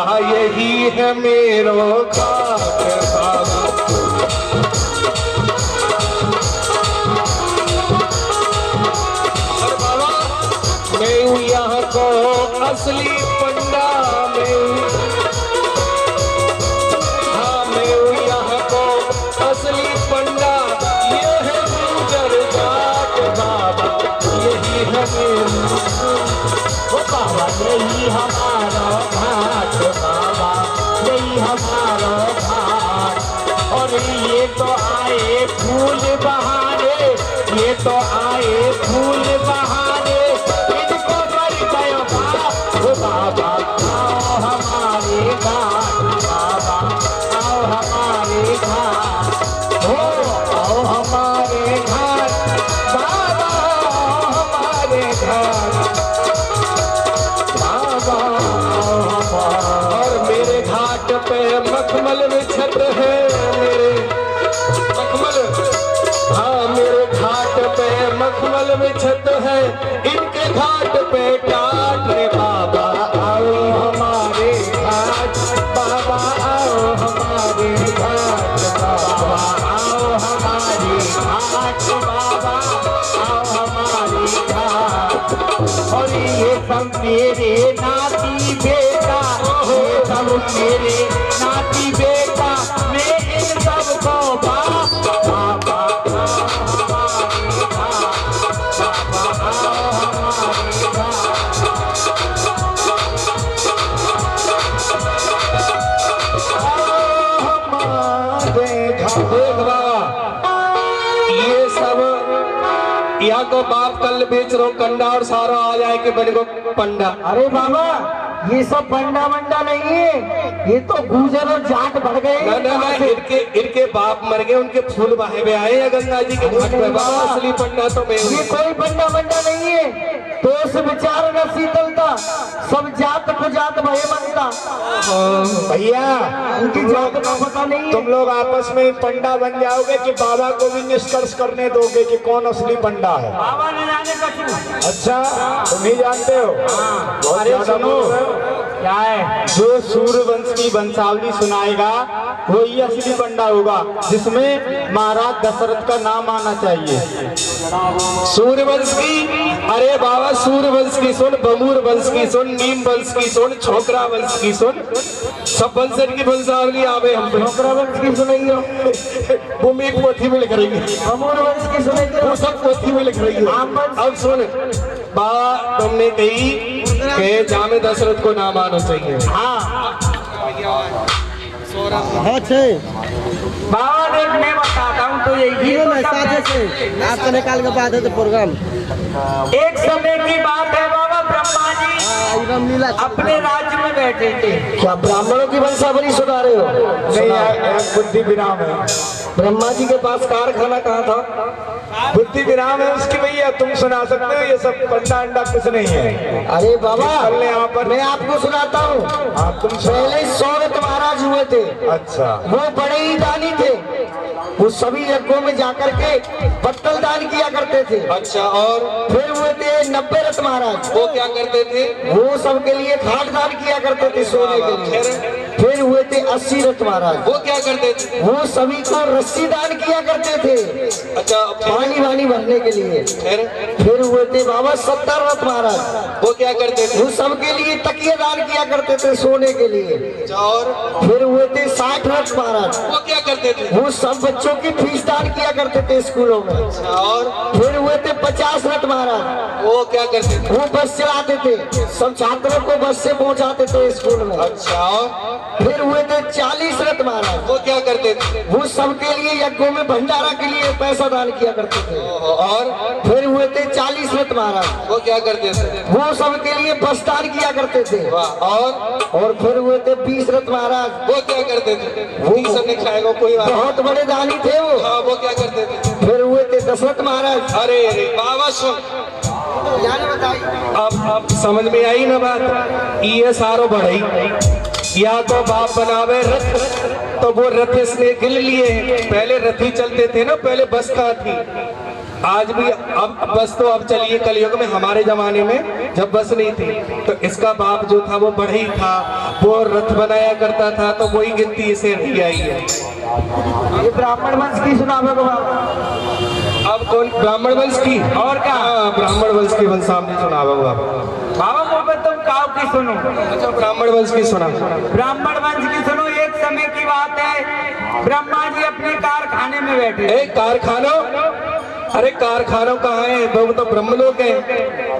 यही है मेरो घाट बाबा। अरे बाबा मैं हूँ यहाँ को असली पंडा, मैं हाँ मैं हूँ यहाँ को असली पंडा। ये है गुजर घाट बाबा, यही है मेरो बाबा यही हमारा घाट बाबा, यही हमारा घाट। और ये तो आए फूल बहाने, ये तो आए फूल बहाने, इनको कर गयो बाबा। आओ हमारे घाट बाबा, आओ हमारे घाट, हो आओ हमारे घाट बाबा, आओ हमारे घाट। और मेरे घाट पे मखमल बिछत है, मेरे मखमल, हाँ मेरे घाट पे मखमल बिछत है, इनके घाट पे टाट रे बाबा। आओ हमारे घाट बाबा, आओ हमारे घाट बाबा, आओ हमारे घाट बाबा, आओ हमारे घाट। और ये सब मेरे नाती बेटा, ये सब मेरे नाती बेटा, मैं इन सबको बाबा आओ हमारे घाट बाबा, आओ हमारे घाट। देख बाबा ये सब यहाँ को बाप कल बेच रो कंडा और सारा आ जाए कि बन को पंडा। अरे बाबा ये सब पंडा मंडा नहीं है, ये तो गुजर और जाट बढ़ गए। ना ना ना इनके बाप मर गए, उनके फूल बहे हुए आए गंगा जी के घाट पे बाबा। असली पंडा तो मैं ये कोई पंडा मंडा नहीं है, तो उस विचार न शीतलता, सब जात को जात भय मनता। भैया उनकी जात का पता नहीं है। तुम लोग आपस में पंडा बन जाओगे कि बाबा को भी निष्कर्ष करने दोगे कि कौन असली पंडा है? बाबा ने जाने कछु। अच्छा तुम ही जानते हो। बहुत ज्यादा बोल रहे हो। क्या है? जो सूर्यवंश की वंशावली सुनाएगा वही असली पंडा होगा, जिसमें महाराज दशरथ का नाम आना चाहिए। सूर्यवंश की, अरे बाबा सूर्यवंश की सुन, बमूर वंश की सुन, नीम वंश की सुन, छोकरा वंश की सुन, सब वंशन की वंशावली आवे हम पे। छोकरा वंश की सुनाइयो, भूमि पोथी में लिख रही है, अमूर वंश की सुनाइयो, वो सब पोथी में लिख रही है। अब सुन बाबा तुमने कही कि जामे दशरथ को नाम आना चाहिए। हाँ अच्छे बाबा देख मैं बताता हूँ तो यही आपको निकाल के बाद है तो प्रोग्राम। एक समय की बात है बाबा, ब्रह्मा जी अपने राज्य में बैठे थे। क्या ब्राह्मणों की वंशावली सुना रहे हो? नहीं बुद्धि विराम है। ब्रह्मा जी के पास कारखाना कहाँ था? बुद्धि विराम है उसकी भैया, तुम सुना सकते हो। ये सब पंडा अंडा कुछ नहीं है। अरे बाबा यहाँ पर मैं आपको सुनाता हूँ। हाँ तुम पहले सौरत महाराज हुए थे। अच्छा वो बड़े ही दानी थे, वो सभी यज्ञों में जाकर के पत्तल दान किया करते थे। अच्छा, और फिर हुए थे 90 रथ महाराज, वो क्या करते थे? वो सबके लिए खाट दान किया करते थे सोने के लिए। फिर हुए थे 80 रथ महाराज, वो क्या करते थे? वो सभी को रस्सी दान किया करते थे अच्छा, पानी वानी भरने के लिए। फिर हुए थे बाबा 70 रथ महाराज, वो क्या करते थे? वो सबके लिए तकिया दान किया करते थे सोने के लिए। अच्छा, और फिर हुए थे 60 रथ महाराज, वो क्या करते थे? वो सब बच्चों की फीस दान किया करते थे स्कूलों में। अच्छा, और फिर हुए थे 50 रथ महाराज, वो क्या करते थे? वो बस चलाते थे, सब छात्रों को बस से पहुंचाते थे स्कूल में। अच्छा, और फिर हुए थे 40 रथ महाराज, वो क्या करते थे? वो सबके लिए यज्ञों में भंडारा के लिए पैसा दान किया करते थे। और फिर हुए थे 40 रथ महाराज, वो क्या करते थे? वो सबके लिए बस दान किया करते थे। वाह, और फिर हुए थे 20 रथ महाराज, वो क्या करते थे? वो नहीं खाएगा कोई बात। बहुत बड़े दानी थे वो। हाँ, वो क्या करते थे? फिर हुए थे 10 रथ महाराज। अरे अरे बाबा सुन, अब समझ में आई ना बात? ये सारो बढ़ई, या तो बाप बनावे रथ, तो वो रथ इसने गिन लिए। पहले रथी चलते थे ना, पहले बस कहाँ थी? आज भी अब बस तो अब चलिए कलयुग में, हमारे जमाने में जब बस नहीं थी तो इसका बाप जो था वो बढ़ई था, वो रथ बनाया करता था, तो वही गिनती इसे नहीं आई है। ये ब्राह्मण वंश की सुनावे को बाबा। अब कौन ब्राह्मण वंश की? और क्या? हाँ, ब्राह्मण वंश की वंशावली सुना बाबा। बाबा मुँह पे तुम काव की सुनो। अच्छा, ब्राह्मण वंश की सुना। ब्राह्मण वंश की सुनो। एक समय की बात है, ब्रह्मा जी अपने कारखाने में बैठे। एक कारखाना? अरे कारखाना कहाँ है? वो तो ब्रह्मलोक है।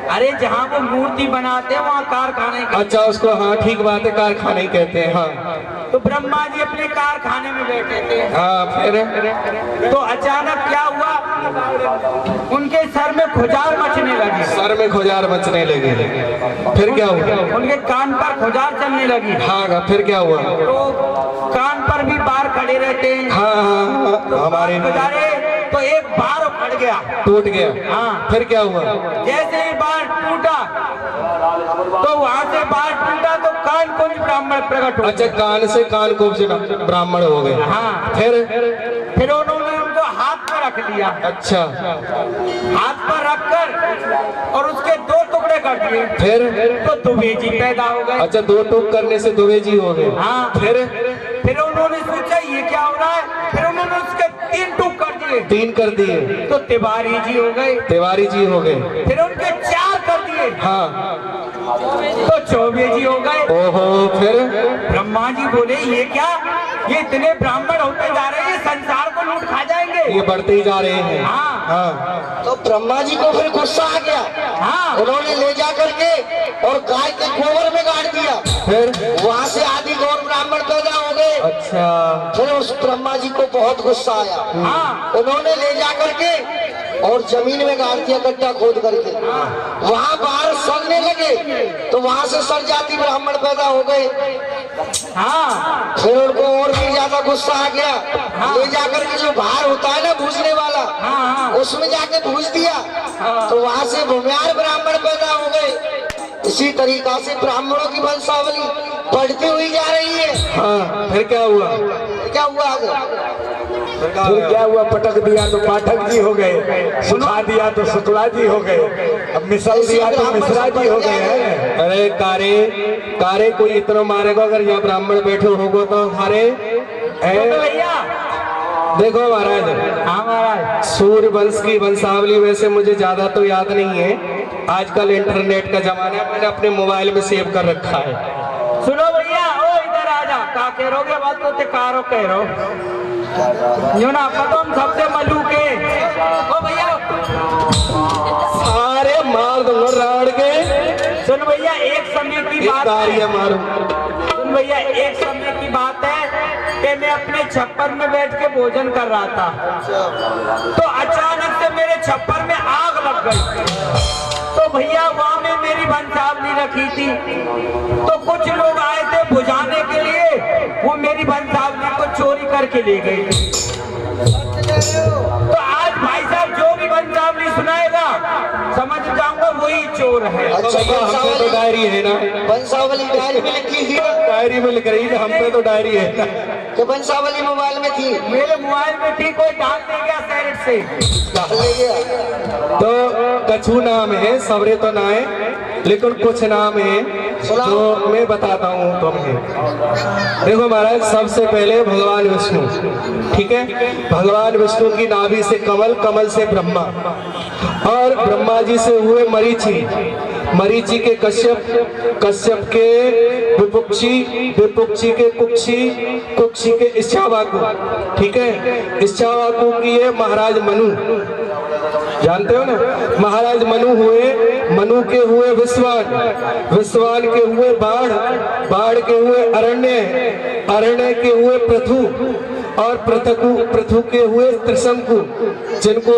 अरे जहाँ वो मूर्ति बनाते हैं वहाँ कारखाने। अच्छा, उसको हाँ ठीक बात है, कारखाना ही कहते हैं। हाँ, तो ब्रह्मा जी अपने कारखाने में बैठे थे। हाँ, फिर तो अचानक क्या हुआ, उनके सर में खुजार मचने लगी। सर में खुजार मचने लगी। फिर क्या हुआ? उनके कान पर खुजार चलने लगी। हाँ, फिर क्या हुआ? तो कान पर भी बार खड़े रहते हैं। हाँ, हाँ, हमारे खुजारे तो एक बार उखड़ गया, टूट गया। हाँ। फिर क्या हुआ? जैसे ही बार टूटा तो वहाँ से बार टूटा तो कान कुंज ब्राह्मण प्रकट हो। अच्छा, कान से कान को ब्राह्मण हो गए। हाँ। फिर उन्होंने उनको हाथ में रख लिया। अच्छा, हाथ पर रखकर और उसके दो टुकड़े कर दिए। फिर तो दुबेजी पैदा हो गए। अच्छा, दो टूक करने से दुबेजी हो गए। हाँ। फिर उन्होंने सोचा ये क्या हो रहा है, फिर उन्होंने उसके 3 टूक कर दिए। 3 कर दिए तो तिवारी जी हो गए। तिवारी जी हो गए। फिर उनके 4 कर दिए। हाँ, तो चौबे जी हो गए। ओहो, फिर ब्रह्मा जी बोले ये क्या, ये इतने ब्राह्मण होते जा रहे हैं, ये संसार को लूट खा जाएंगे। ये बढ़ते ही जा रहे हैं। हाँ। हाँ, तो ब्रह्मा जी को फिर गुस्सा आ गया। हाँ। उन्होंने ले जा करके और गाय के गोबर में गाड़ दिया। फिर वहाँ से आदि गौर ब्राह्मण पैदा हो गए। अच्छा, फिर उस ब्रह्मा जी को बहुत गुस्सा आया। हाँ। उन्होंने ले जा करके और जमीन में गाड़ दिया, गड्ढा खोद करके। वहाँ बाहर सड़ने लगे तो वहाँ से सड़ जाती ब्राह्मण पैदा हो गए। हाँ। फिर उनको और भी ज्यादा गुस्सा आ गया। हाँ। ले जाकर के जो भार होता है ना भूजने वाला, हाँ, उसमें जाके भूज दिया। हाँ। तो वहाँ से भूम्यार ब्राह्मण पैदा हो गए। इसी तरीका से ब्राह्मणों की वंशावली बढ़ती हुई जा रही है। हाँ, फिर क्या हुआ? क्या हुआ आगे? फिर क्या हुआ? पटक दिया तो पाठक जी हो गए, सुखा दिया तो शुक्ला जी हो गए, अब मिसल दिया तो मिश्रा जी हो गए। अरे कारे कोई इतना मारेगा अगर यहाँ ब्राह्मण बैठे होगो तो सारे भैया देखो महाराज। हाँ महाराज। सूर्य वंश की वंशावली वैसे मुझे ज्यादा तो याद नहीं है, आजकल इंटरनेट का जमाना है, मैंने अपने मोबाइल में सेव कर रखा है। सुनो भैया, ओ इधर आजा। का कह रहोगे बात तो ते कारो कह रहो यो ना पता हम सबसे मलूके। ओ भैया सारे मार दूंगा राड़ के। सुन भैया, एक समय की बात है। मारू। सुन भैया, एक समय की बात है कि मैं अपने छप्पर में बैठ के भोजन कर रहा था, तो अचानक से मेरे छप्पर में आग लग गई। तो भैया वहाँ में मेरी वंशावली रखी थी, तो कुछ लोग आए थे बुझाने के लिए, वो मेरी वंशावली को चोरी करके ले गए। तो आज भाई साहब जो भी वंशावली सुनाएगा समझ जाऊंगा वही चोर है। अच्छा, हमने तो डायरी है ना, वंशावली डायरी में लिखी थी। डायरी में लिख रही है, हम पे तो डायरी है। तो वंशावली मोबाइल में थी, मेरे मोबाइल में थी। कोई डाल दे गया शहर से, डाल ले गया। तो कछु नाम है, सबरे तो ना है, लेकिन कुछ नाम है जो मैं बताता हूँ तुम्हें। देखो महाराज, सबसे पहले भगवान विष्णु, ठीक है, भगवान विष्णु की नाभि से कमल, कमल से ब्रह्मा, और ब्रह्मा जी से हुए मरीचि, मरीचि के कश्यप, कश्यप के विपुक्षी, विपुक्षी के कुक्षी, कुक्षी के इच्छावाकु, ठीक है, इच्छावाकु की है महाराज मनु, जानते हो ना, महाराज मनु हुए, मनु के हुए विश्वान, विश्वान के हुए बाढ़, बाढ़ के हुए अरण्य, अरण्य के हुए पृथु, और पृथु के हुए त्रिशंकु, जिनको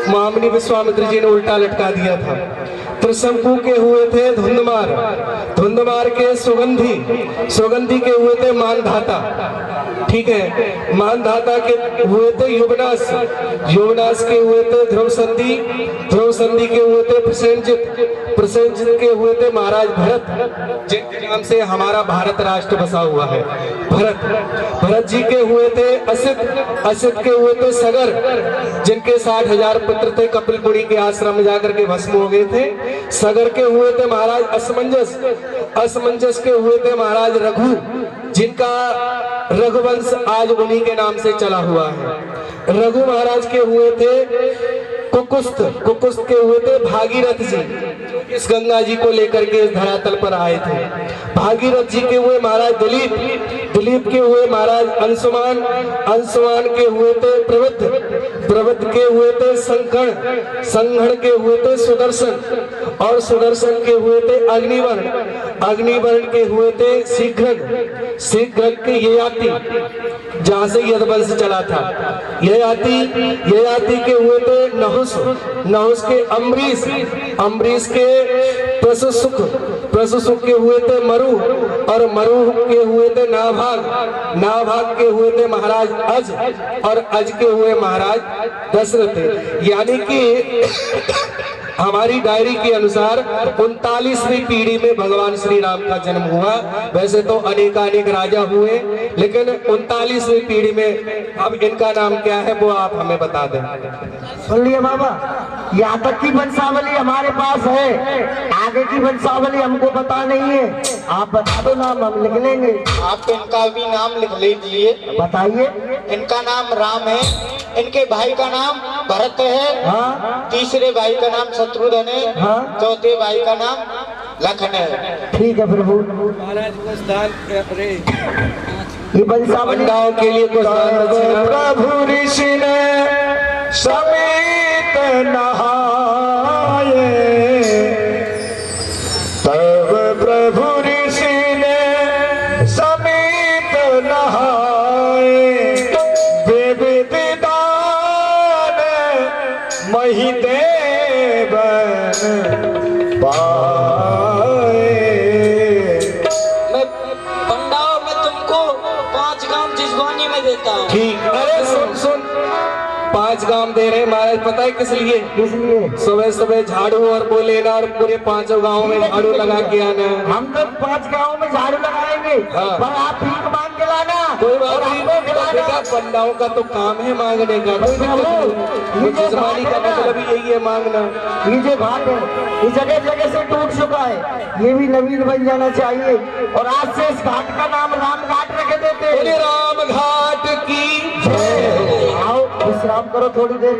महामुनि विश्वामित्र जी ने उल्टा लटका दिया था। त्रिशंकु के हुए थे धुंधमार, धुंधमार के सुगंधी, सुगंधी के हुए थे मानधाता, ठीक है। मानधाता के हुए थे युवनाश, युवनाश के हुए थे ध्रुव संधि, ध्रुव संधि के हुए थे प्रसेनजित, प्रसेनजित के हुए थे महाराज भरत, जिनके नाम से हमारा भारत राष्ट्र बसा हुआ है। भरत, भरत जी के हुए थे असित, असित के हुए थे सगर, जिनके 60,000 पुत्र थे, कपिल मुनि के आश्रम में जाकर के भस्म हो गए थे। सगर के हुए थे महाराज असमंजस, असमंजस के हुए थे महाराज रघु, जिनका रघुवंश आज उन्हीं के नाम से चला हुआ है। रघु महाराज के हुए थे कुकुस्त, कुकुस्त के हुए थे भागीरथ जी, इस गंगा जी को लेकर के इस धरातल पर आए थे। भागीरथ जी के हुए महाराज दिलीप, दिलीप के हुए महाराज अंशुमान, अंशुमान के हुए थे प्रवृत्त, प्रवृत्त के हुए थे संगण, संगण के हुए थे सुदर्शन, और सुदर्शन के हुए थे अग्निवर्ण, अग्निवर्ण के हुए थे शीघ्रग, शीघ्रग के ययाति, जहां से यदवंश चला था। ययाति, ययाति के हुए थे नहुस, नहुस के अम्बरीश, अम्बरीश के प्रसुसुक, प्रसुसुक के हुए थे मरु, और मरु के हुए थे नाभाग, नाभाग के हुए थे महाराज अज, और अज के हुए महाराज दशरथ। यानी कि हमारी डायरी के अनुसार 39वीं पीढ़ी में भगवान श्री राम का जन्म हुआ। वैसे तो अनेकानेक राजा हुए, लेकिन 39वीं पीढ़ी में अब इनका नाम क्या है वो आप हमें बता दें। सुन लिए बाबा, यहाँ तक की वंशावली हमारे पास है, आगे की वंशावली हमको पता नहीं है। आप बता दो नाम, हम लिख लेंगे। आप इनका भी नाम लिख लीजिए। बताइए। इनका नाम राम है, इनके भाई का नाम भरत है, हाँ, तीसरे भाई का नाम शत्रुघ्न है, हाँ, चौथे भाई का नाम लखन है। ठीक है प्रभु। ये वंशावली पंडाओं के लिए कुछ दान दक्षिणा। प्रभु ऋषि ने समेत नहाए, तब प्रभु ऋषि ने समेत नहाए, विविध दान मही देवन पाए। मैं पंडाओं में तुमको 5 गांव जिजवानी में देता हूँ। ठीक, अरे सुन सुन, 5 गांव दे रहे हैं महाराज, पता है किस लिए? इसलिए सुबह सुबह झाड़ू और वो लेना, और पूरे 5 गांव में झाड़ू लगा के आना। हम तो 5 गाँव में झाड़ू लगाएंगे, हाँ। पर आप भीख मांग के लाना। कोई बात और नहीं हमको खिलाना। बेटा, पंडाओं का तो काम है मांगने का, जिस्मानी का मतलब यही है मांगना। ये जो घाट है ये जगह जगह से टूट चुका है, ये भी नवीन बन जाना चाहिए। और आज से इस घाट का नाम राम घाट रख देते हैं। बोले राम घाट की जय। आओ विश्राम करो थोड़ी देर।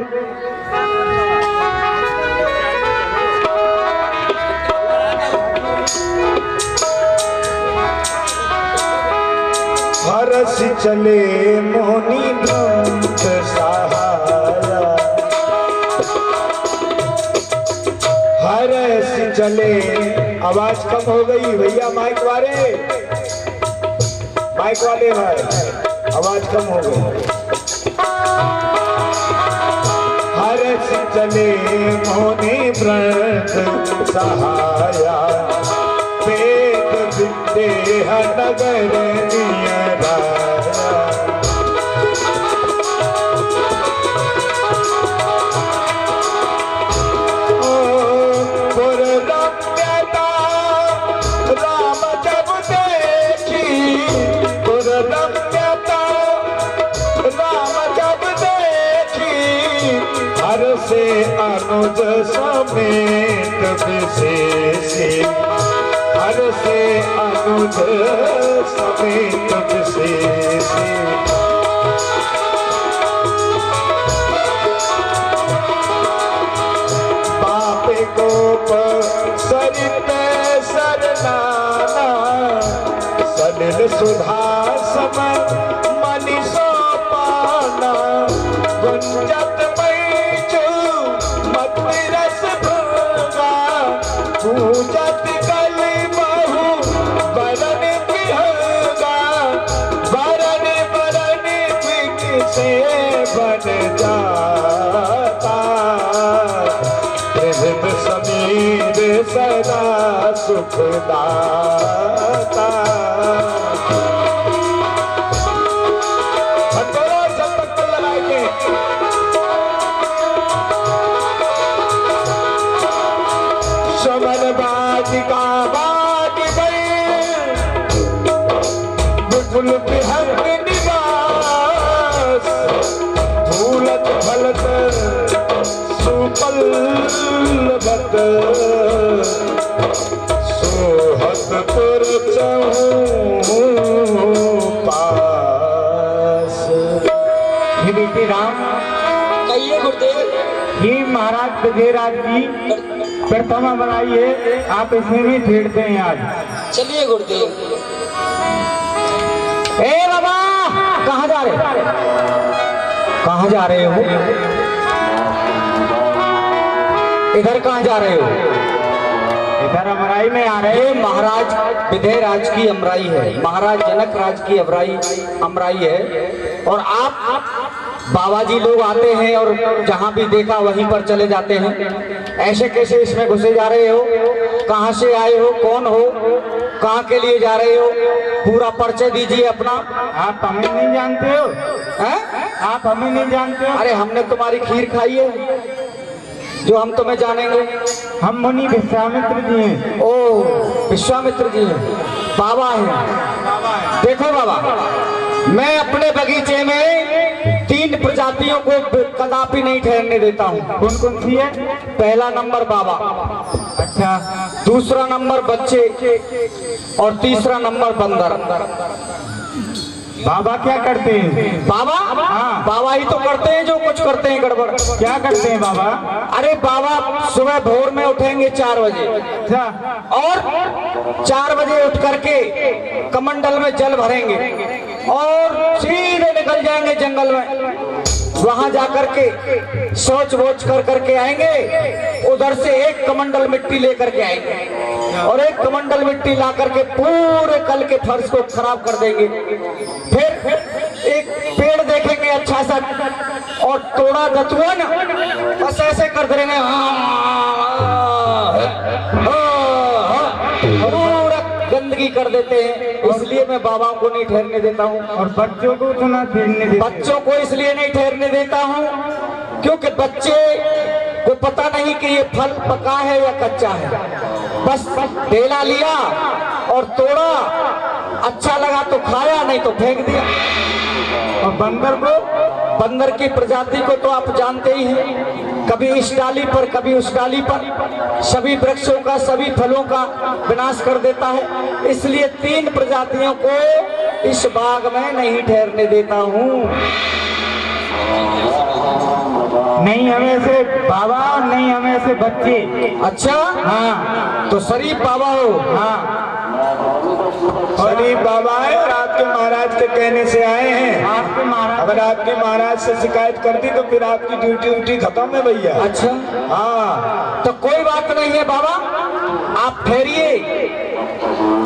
हरस चले मोहनी ग्रंथ सहारा, हरस चले। आवाज कम हो गई भैया, माइक वाले, माइक वाले भाई, आवाज कम हो गई। हरस चले मोहनी ग्रंथ सहारा, वेद विद्या नगर नियरा। पुररम्यता राम जब देखी, पुररम्यता राम जब देखी, हर से अनुज समेत विशेषी, हर से अनुज समेत विशेषी। पापे गोप सरित सरनाना, सलिल सुधा सम मनीषो पाना, गुंजत मैचु मत रस भोगा, पूजत कल बहु बरन बिहगा, बरन बरन बिक से बन जाता, हृदय समीर सदा सुखदाता। वाटिका बाट गए बुलबुल बिहक निवास झूलत फलत सुपल्लवत सोहत पुर पास। ये बेटे राम, कहिए गुरुदेव। ये महाराज विजयराज की प्रतिमा बनाई है, आप इसमें भी फेरते हैं आज। चलिए गुरुदेव। ए बाबा, कहाँ जा रहे हो? कहाँ जा रहे हो? इधर कहाँ जा रहे हो? इधर अमराई में आ रहे। महाराज विजयराज की अमराई है, महाराज जनक राज की अमराई है। और आप बाबा जी लोग आते हैं और जहाँ भी देखा वहीं पर चले जाते हैं। ऐसे कैसे इसमें घुसे जा रहे हो? कहाँ से आए हो? कौन हो? कहाँ के लिए जा रहे हो? पूरा परिचय दीजिए अपना। आप हमें नहीं जानते हो? हैं? आप हमें नहीं जानते हो? अरे हमने तुम्हारी खीर खाई है जो हम तुम्हें जानेंगे। हम मुनि विश्वामित्र जी हैं। ओ विश्वामित्र जी हैं, बाबा हैं। देखो बाबा, मैं अपने बगीचे में 3 प्रजातियों को कदापि नहीं ठहरने देता हूँ। कौन कौन सी है? पहला नंबर बाबा, अच्छा, दूसरा नंबर बच्चे और तीसरा नंबर बंदर। बाबा क्या करते हैं? बाबा, हाँ। बाबा ही तो करते हैं जो कुछ करते हैं गड़बड़। क्या करते हैं बाबा? अरे बाबा सुबह भोर में उठेंगे 4 बजे अच्छा, और 4 बजे उठ करके कमंडल में जल भरेंगे और सीधे निकल जाएंगे जंगल में। वहां जाकर के सोच वोच कर करके आएंगे। उधर से 1 कमंडल मिट्टी लेकर के आएंगे और 1 कमंडल मिट्टी ला करके पूरे कल के फर्श को खराब कर देंगे। फिर एक पेड़ देखेंगे अच्छा सा और तोड़ा दतुअन बस ऐसे कर देंगे, पूरा गंदगी कर देते हैं। इसलिए मैं बाबाओं को नहीं ठहरने देता हूँ। और बच्चों को तो ना ठहरने देते। बच्चों को इसलिए नहीं ठहरने देता हूँ क्योंकि बच्चे को पता नहीं कि ये फल पका है या कच्चा है। बस ढेला लिया और तोड़ा, अच्छा लगा तो खाया, नहीं तो फेंक दिया। और बंदर को? बंदर की प्रजाति को तो आप जानते ही हैं, कभी इस डाली पर कभी उस डाली पर सभी वृक्षों का सभी फलों का विनाश कर देता है। इसलिए 3 प्रजातियों को इस बाग में नहीं ठहरने देता हूँ। नहीं हमें से बाबा, नहीं हमें से बच्चे। अच्छा, हाँ, तो शरीफ बाबा हो। हाँ। शरीफ बाबा है और आपके महाराज के कहने से आए हैं। आपके महाराज? अगर आपके महाराज से शिकायत कर दी तो फिर आपकी ड्यूटी खत्म है भैया। अच्छा, हाँ, तो कोई बात नहीं है बाबा, आप ठहरिए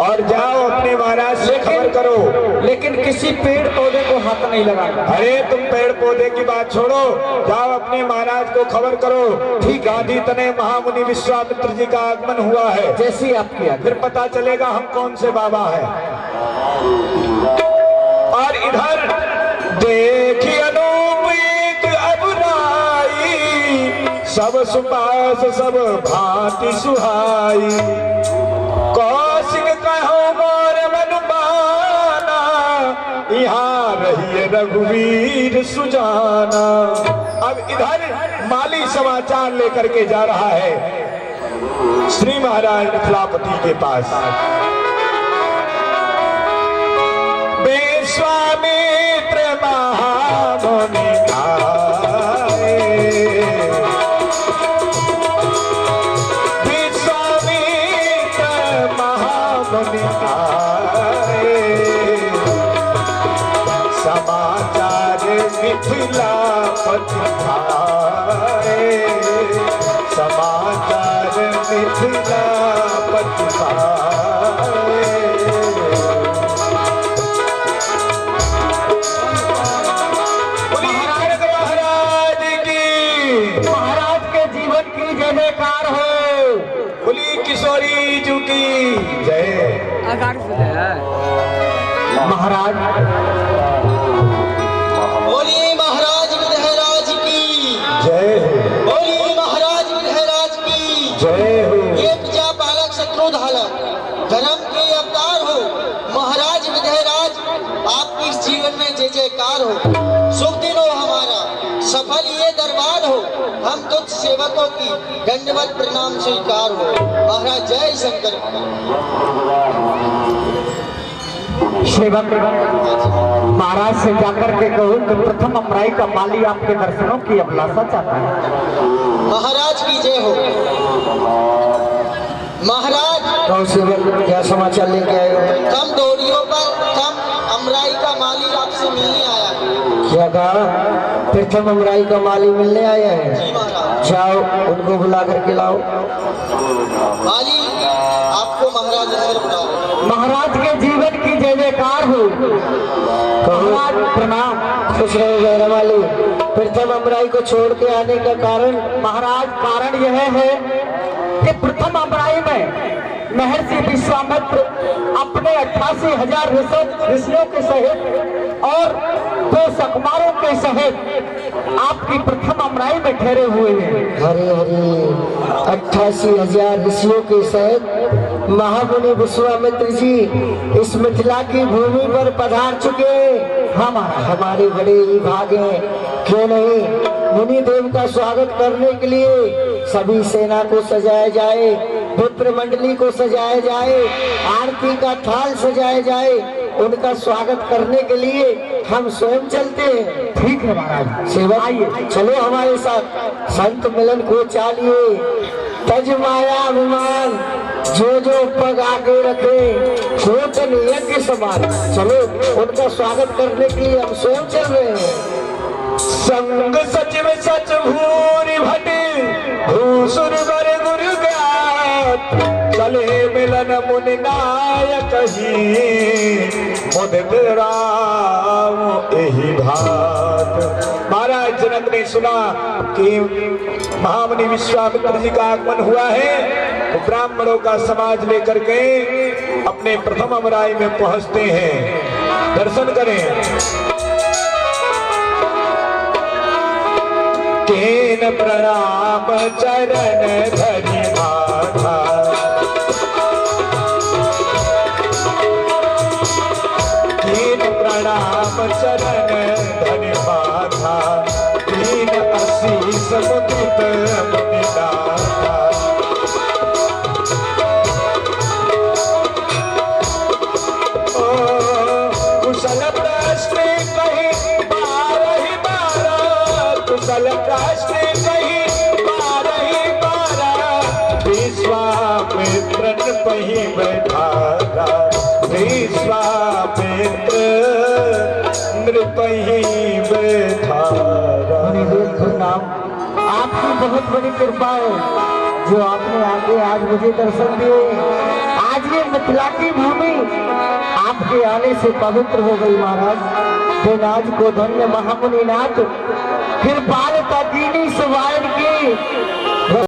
और जाओ अपने महाराज से खबर करो। लेकिन किसी पेड़ पौधे को हाथ नहीं लगाना। अरे तुम पेड़ पौधे की बात छोड़ो, जाओ अपने महाराज को खबर करो। ठीक, गांधी तने महामुनि विश्वामित्र जी का आगमन हुआ है। जैसी आपकी आज्ञा। फिर पता चलेगा हम कौन से बाबा हैं। और इधर देखी अनूपित अबुराई, सब सुपास सब भांति सुहाई। कौशिक कहो मोर मन माना, यहाँ रहिए रघुवीर सुजाना। अब इधर माली समाचार लेकर के जा रहा है श्री महाराज मिथिलापति के पास। विश्वामित्र महामुनि आए, विश्वामित्र महामुनि आए, समाचार मिथिलापति आए, समाचार मिथिलापति आए। महाराज के जीवन की जय जयकार हो। बोली किशोरी जी की जय। महाराज, बोलिए महाराज विजयराज की जय हो, बोलिए महाराज विजयराज की जय हो। ये प्रजा पालक शत्रुधारी जयकार हो, शुभ दिन हो हमारा, सफल ये दरबार हो, हम तुझ सेवकों की दंडवत प्रणाम स्वीकार हो। महाराज जय शंकर। सेवक महाराज से जाकर के कहूँ कि प्रथम अमराई का माली आपके दर्शनों की अभिलाषा चाहता है। महाराज की जय हो। महाराज कौन सेवक क्या समाचार लेके आए हो? कम डोरियों पर कम अमराई का माली आपसे मिलने आया है। क्या कहा? प्रथम अमराई का माली मिलने आया है। जी महाराज। जाओ उनको बुला करके लाओ। माली आपको महाराज अंदर बुला रहे हैं। महाराज के जीवन की जय जयकार हो। महाराज प्रणाम। खुश रहो गैरा माली। प्रथम अमराई को छोड़ के आने का कारण? महाराज कारण यह है कि प्रथम अमराई में महर्षि विश्वामित्र अपने 88,000 ऋषियों के सहित और 2 सकमारों के सहित आपकी प्रथम अमराई में ठहरे हुए हैं। हरे हरे 88,000 ऋषियों के सहित महामुनि विश्वामित्र जी इस मिथिला की भूमि पर पधार चुके हैं। हमारे बड़े ही भाग हैं। क्यों नहीं मुनि देव का स्वागत करने के लिए सभी सेना को सजाया जाए, विप्र मंडली को सजाया जाए, आरती का थाल सजाया जाए। उनका स्वागत करने के लिए हम स्वयं चलते हैं। ठीक है महाराज। सेवक आइए, चलो हमारे साथ। संत मिलन को चालिए, तज माया अभिमान, जो जो पग आगे रखे सोचन यज्ञ समान। चलो उनका स्वागत करने के लिए हम स्वयं चल रहे हैं। संग सचिव सच भूरि भट भूसुर बर गुरु ज्ञात, चले मिलन मुनि नायक ही मुदित राम एहि भात। महाराज जनक ने सुना कि महामुनि विश्वामित्र जी का आगमन हुआ है, तो ब्राह्मणों का समाज लेकर के अपने प्रथम अमराई में पहुंचते हैं। दर्शन करें। केन प्रणाम चरण धरि माथा, केन प्रणाम चरण धरि माथा, तीन आशीष मुदित मुनिनाथा। कुशल प्रश्न कहीं 12 कुशल प्रश्न कहीं 12 विश्वामित्र पही बैठारा, विश्वामित्र नृपही बैठारा। प्रणाम। आपकी बहुत बड़ी कृपा है जो आपने आके आज मुझे दर्शन दिए। आज ये मिथिला की भूमि आपके आने से पवित्र हो गई महाराज। दिन आज को धन्य महामुनि नाथ कृपाल का दीनी सुवाइन की